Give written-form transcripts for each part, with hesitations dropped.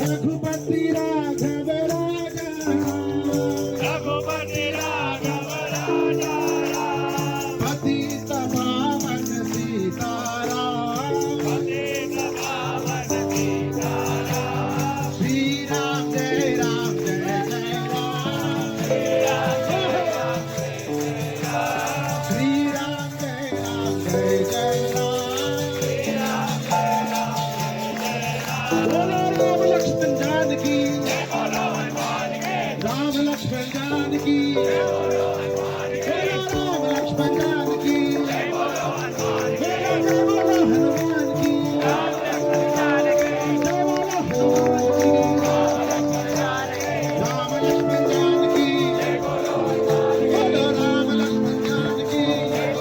रघुपति राघव राजा रघुपति राघव राजा पतित पावन सीताराम पतित पावन सीताराम श्री राम जय राम जय जय राम श्री राम जय राम जय जय राम बोलो राम लक्ष्मण जानकी राम लक्ष्मण जानकी बोलो राम लक्ष्मण जानकी बोलो हनुमान की जय बोलो राम लक्ष्मण जानकी बोलो राम लक्ष्मण जानकी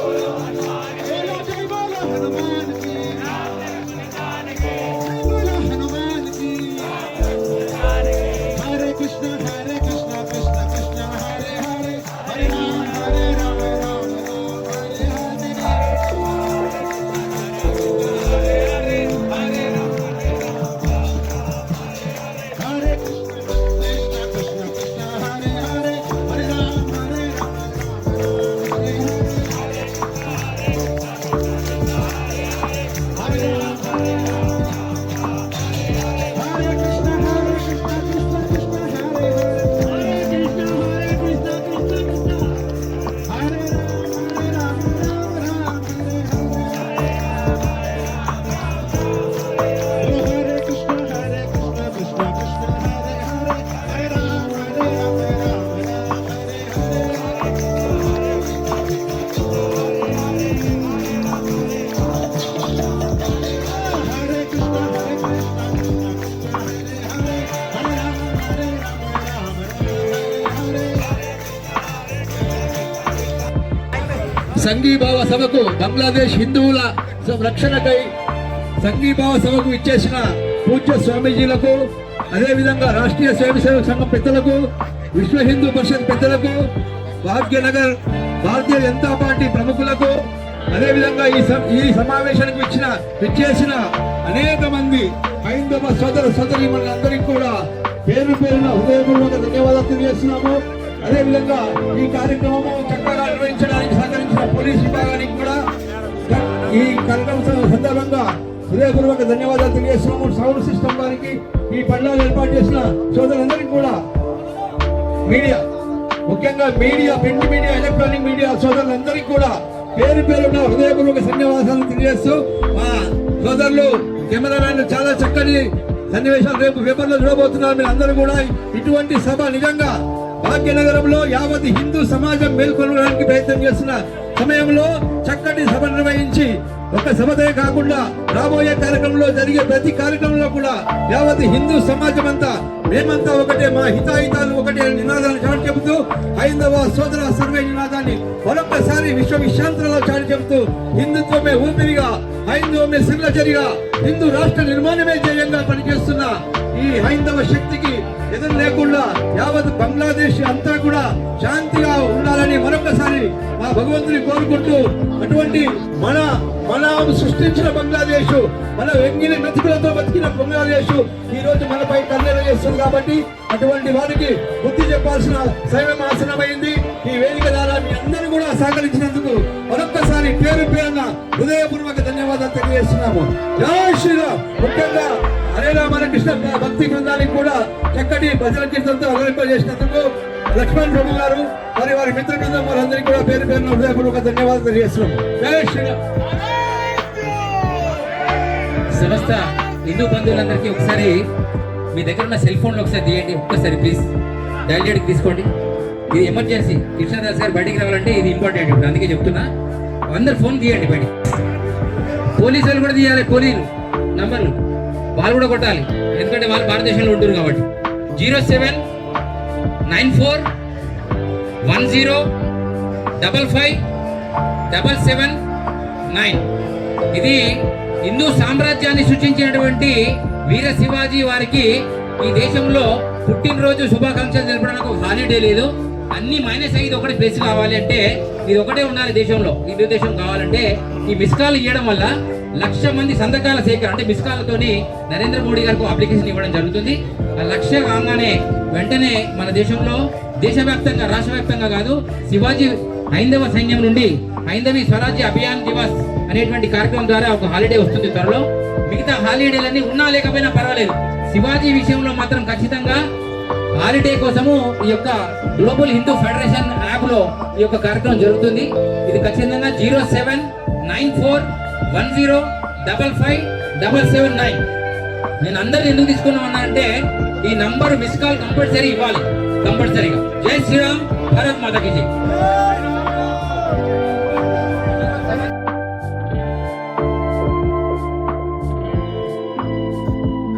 बोलो जय बोलो हनुमान की बोलो हनुमान की हरे कृष्ण कृष्ण कृष्ण हरे हरे हरे राम राम हरे हरे हरे कृष्ण कृष्ण कृष्ण हरे हरे हरे राम हरे हरे कृष्ण कृष्ण कृष्ण हरे हरे हरे राम राम हरे हरे हरे कृष्ण कृष्ण कृष्ण हरे हरे हरे राम राम हरे हरे कृष्ण हरे సంఘీభావ సభకు బంగ్లాదేశ్ హిందువుల రక్షణకై సంఘీభావ సభకు ఇచ్చేసిన పూజ్య స్వామీజీలకు, అదేవిధంగా రాష్ట్రీయ స్వయంసేవక సంఘం పెద్దలకు, విశ్వ హిందూ పరిషత్ పెద్దలకు, భాగ్యనగర్ భారతీయ జనతా పార్టీ ప్రముఖులకు, అదేవిధంగా ఈ సమావేశానికి విచ్చేసిన అనేక మంది హైందవ సోదర సోదరీమణులందరికీ కూడా పేరు పేరున హృదయపూర్వక ధన్యవాదాలు తెలియజేస్తున్నాము. అదేవిధంగా ఈ కార్యక్రమము చక్కగా నిర్వహించడానికి సహకరించిన పోలీస్ విభాగానికి కూడా ఈ కార్యక్రమం సందర్భంగా హృదయపూర్వక ధన్యవాదాలు తెలియజేస్తున్నాము. సౌండ్ సిస్టమ్ వారికి, ఈ పండుగలు ఏర్పాటు చేసిన సోదరులందరికీ కూడా, మీడియా ముఖ్యంగా media, print media, electronic media సోదరులందరికీ కూడా పేరు పేరున హృదయపూర్వక ధన్యవాదాలు తెలియజేస్తూ, మా సోదరులు కెమెరామెన్లు చాలా చక్కని సన్నివేశాలు రేపు పేపర్లో చూడబోతున్నారు. మీరు అందరూ కూడా ఇటువంటి సభ నిజంగా భాగ్యనగరంలో యావత్ హిందూ సమాజం మేల్కొనడానికి ప్రయత్నం చేస్తున్న సమయంలో చక్కటి సభ నిర్వహించి, ఒక సభతే కాకుండా రాబోయే కార్యక్రమంలో జరిగే ప్రతి కార్యక్రమంలో కూడా యావత్ హిందూ సమాజం అంతా మేమంతా ఒకటే, మా హితాహితాలు ఒకటే నినాదాన్ని చాటి చెబుతూ, హైందవ సోదర సర్వే నినాదాన్ని మరొకసారి విశ్వాంతరాలు చాటి చెబుతూ, హిందుత్వమే ఊపిరిగా, హైందవమే సిగ్నచరిగా, హిందూ రాష్ట్ర నిర్మాణమే ధ్యేయంగా పనిచేస్తున్న ఈ హైందవ శక్తికి ఎదురు లేకుండా యావత్ బంగ్లాదేశ్ అంతా కూడా శాంతిగా ఉండాలని మరొకసారి మా భగవంతుని కోరుకుంటూ, అటువంటి మన సృష్టించిన బంగ్లాదేశ్, మన వెంగిలి మెతుకులతో బతికిన బంగ్లాదేశ్ ఈ రోజు మనపై కన్నెర చేస్తుంది. కాబట్టి అటువంటి వారికి బుద్ధి చెప్పాల్సిన సమయం ఆసనమైంది. ఈ వేదిక ద్వారా మీ అందరూ కూడా సహకరించినందుకు మరొక్కసారి పేరు పేరున హృదయపూర్వక ధన్యవాదాలు తెలియజేస్తున్నాము. జై శ్రీరామ్. ముఖ్యంగా హరే రామ కృష్ణ భక్తి బృందానికి కూడా చక్కటి భజన కీర్తనతో అలరింపజేసినందుకు లక్ష్మణ్ ప్రభు గారు మరి వారి మిత్ర బృందం వారందరికీ కూడా పేరు పేరున హృదయపూర్వక ధన్యవాదాలు తెలియజేస్తున్నాము. జై శ్రీరామ్. సమస్త హిందూ బంధువులందరికీ ఒకసారి మీ దగ్గర ఉన్న సెల్ ఫోన్లో ఒకసారి తీయండి, ఒక్కసారి ప్లీజ్ డయల్ చేయడానికి తీసుకోండి. ఇది ఎమర్జెన్సీ. కృష్ణదాస్ గారు బయటికి రావాలంటే ఇది ఇంపార్టెంట్. ఇప్పుడు అందుకే చెప్తున్నా, అందరు ఫోన్ తీయండి బయటికి. పోలీసులు కూడా తీయాలి, పోలీసులు నంబర్లు వాళ్ళు కూడా కొట్టాలి, ఎందుకంటే వాళ్ళు భారతదేశంలో ఉంటారు కాబట్టి. 079410557779. ఇది హిందూ సామ్రాజ్యాన్ని సృష్టించినటువంటి వీర శివాజీ వారికి ఈ దేశంలో పుట్టినరోజు శుభాకాంక్షలు తెలపడానికి ఒక హాలిడే లేదు. అన్ని మైనస్ అయ్యి ఒకటి ప్లేస్ కావాలి అంటే ఇది ఒకటే ఉండాలి దేశంలో. హిందూ దేశం కావాలంటే ఈ మిస్ కాల్ ఇవ్వడం వల్ల 1,00,000 మంది సంతకాల సేకరణ అంటే మిస్ కాళ్ళతోని నరేంద్ర మోడీ గారికి అప్లికేషన్ ఇవ్వడం జరుగుతుంది. ఆ 1,00,000 కాగానే వెంటనే మన దేశంలో దేశవ్యాప్తంగా రాష్ట్ర వ్యాప్తంగా కాదు శివాజీ హైందవ సైన్యం నుండి హైందవి స్వరాజ్య అభియాన్ దివస్ అనేటువంటి కార్యక్రమం ద్వారా ఒక హాలిడే వస్తుంది త్వరలో. మిగతా హాలిడేలన్నీ ఉన్నా లేకపోయినా పర్వాలేదు, శివాజీ విషయంలో మాత్రం ఖచ్చితంగా హాలిడే కోసము ఈ యొక్క గ్లోబల్ హిందూ ఫెడరేషన్ యాప్ లో ఈ యొక్క కార్యక్రమం జరుగుతుంది. ఇది ఖచ్చితంగా 079410557779. నేను అందరిని ఎందుకు తీసుకున్నామన్నా అంటే ఈ నంబర్ మిస్ కాల్ కంపల్సరీ ఇవ్వాలి, కంపల్సరీగా. జై శ్రీరామ్, భారత్ మాతాకి జై.